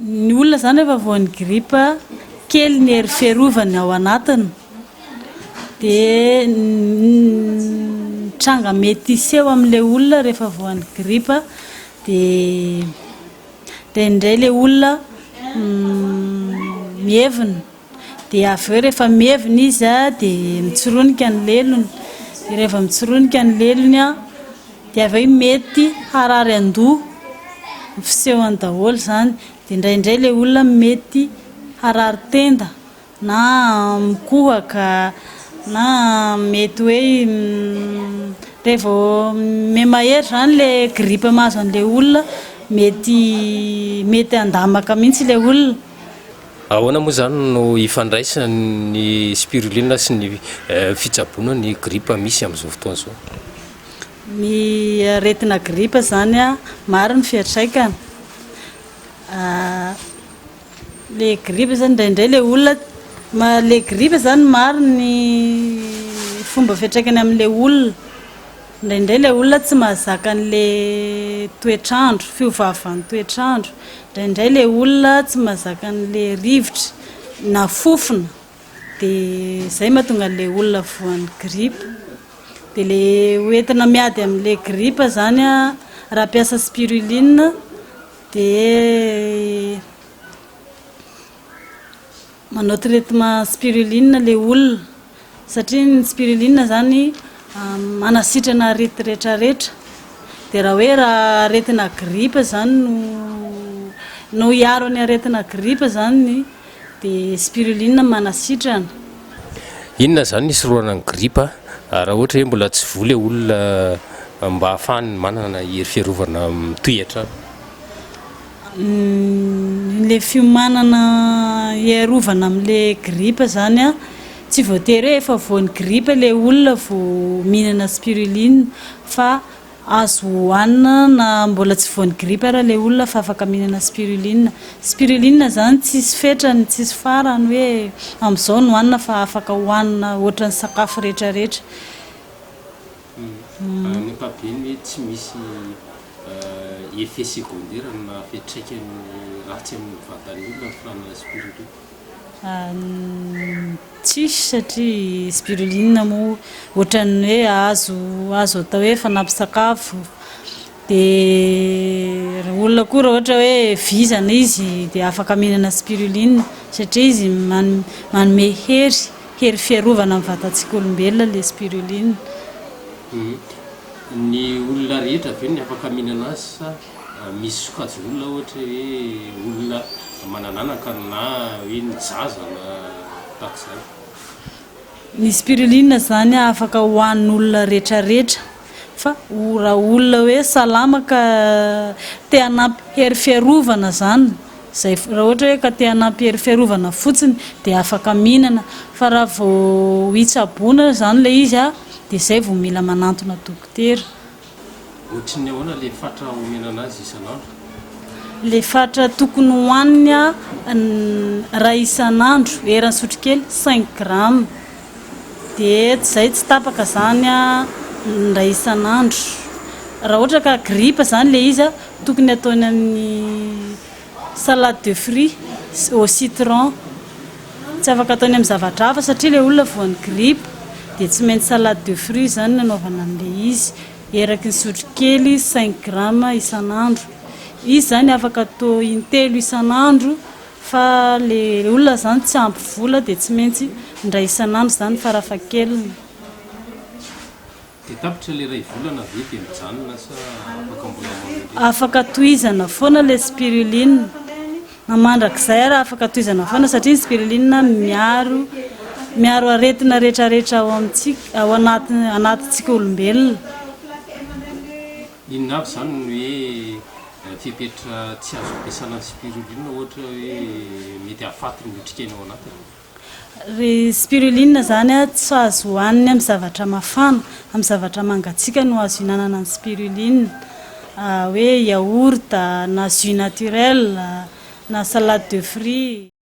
Ny olona zany rehefa voan'ny gripa kely ny hery fiarovany ao anatiny dia tranga mety iseho amin'ilay olona rehefa voan'ny gripa dia indray ilay olona mievina dia avy eo rehefa mievina izy dia mitsoronika ny lelony dia rehefa mitsoronika ny lelony dia avy eo mety harary an-doha fisehony daholo zany dia indraindray ilay olona mety harary tenda na mikohaka na mety hoe rehefa memahery zany ilay gripa mahazo an'ilay olona mety andamaka mihitsy ilay olona. Ahoana moa zany no ifandraisan'ny spiruline sy ny fitsaboana ny gripa misy amin'izao fotoana izao? Ny aretina gripa zany maro ny fiantraikany. Le gripa zany indraindray ilay olona le gripa zany maro ny fomba fiantraikany amin'ilay olona. Indraindray ilay olona tsy mahazaka an'ilay toetrandro, fiovaovan'ny toetrandro. Indraindray ilay olona tsy mahazaka an'ilay rivotra na fofona dia izay mahatonga an'ilay olona voan'ny gripa. Dia le hoentina miady amin'ilay gripa zany raha ampiasa spiruline dia manao traitement spiruline ilay olona satria ny spiruline zany manasitrana arety rehetrarehetra. Dia raha aretina gripa zany no hiaro ny aretina gripa zany dia spiruline manasitrana. Inona zany ny soroana ny gripa raha ohatra hoe mbola tsy vola olona mba ahafahany manana hery fiarovana mitohatra? Le fiomanana iarovana amin'ilay gripa zany tsy voatery hoe efa voan'ny gripa ilay olona vao mihinana spiruline fa azo hohanina na mbola tsy voan'ny gripa ara ilay olona fa afaka mihinana spiruline. Spiruline zany tsisy fetrany, tsisy farany hoe amin'izao no hohanina fa afaka hohanina ohatran'ny sakafo rehetrarehetra. Ny ankapobeny hoe tsy misy effet secondaire na fiantraikany ratsy amin'ny vatan'ny olona fihinanana spiruline? Tsisy satria spiruline moa ohatran'ny hoe azo atao hoe fanampin-tsakafo. Dia olona koa raha ohatra hoe vizana izy dia afaka mihinana spiruline satria izy manome hery fiarovana amin'ny vatantsika olombelona ilay spiruline. Ny olona rehetra ve ny afaka mihinana azy sa misy sokajin'olona ohatra hoe olona manananaka na hoe ny zaza na tahak'izay? Ny spiruline zany afaka hohanin'olona rehetrarehetra fa raha olona hoe salama ka te hanampy hery fiarovana zany zay raha ohatra hoe ka te hanampy hery fiarovana fotsiny dia afaka mihinana fa raha vao hitsaboana zany ilay izy dia izay vao mila manantona dokotera. Ohatrin'ny ahoana le fatra omenana azy isan'andro? Le fatra tokony hohaniny raha isan'andro herany sotrokely 5 grammes dia izay tsy tapaka zany raha isan'andro. Raha ohatra ka gripa zany ilay izy tokony ataony amin'ny salade de fruits au citron. Tsy afaka ataony amin'ny zavatra hafa satria ilay olona voan'ny gripa dia tsy maintsy salade de fruits zany nanaovana an'ilay izy. Eraky ny sotrokely 5 grammes isan'andro. Izy zany afaka atao intelo isan'andro fa le olona zany tsy ampy vola dia tsy maintsy indray isan'andro zany farafahakeliny. Dia tapitra le ray volana ve dia mijanona sa afaka mbola manodina? Afaka tohizana foana le spiruline. Namandrakizay ara afaka tohizana foana satria ny spiruline miaro aretina rehetrarehetra ao anatintsika olombelona. Inona avy zany no hoe fipetra tsy azo ampiasana ny spiruline ohatra hoe mety hahafaty ny otrikaina ao anatiny? Ry spiruline zany tsy azo hohaniny amin'ny zavatra mafana, amin'ny zavatra mangatsiaka no azo hinanana ny spiruline. Hoe yaourt na jus naturel na salade de fruits.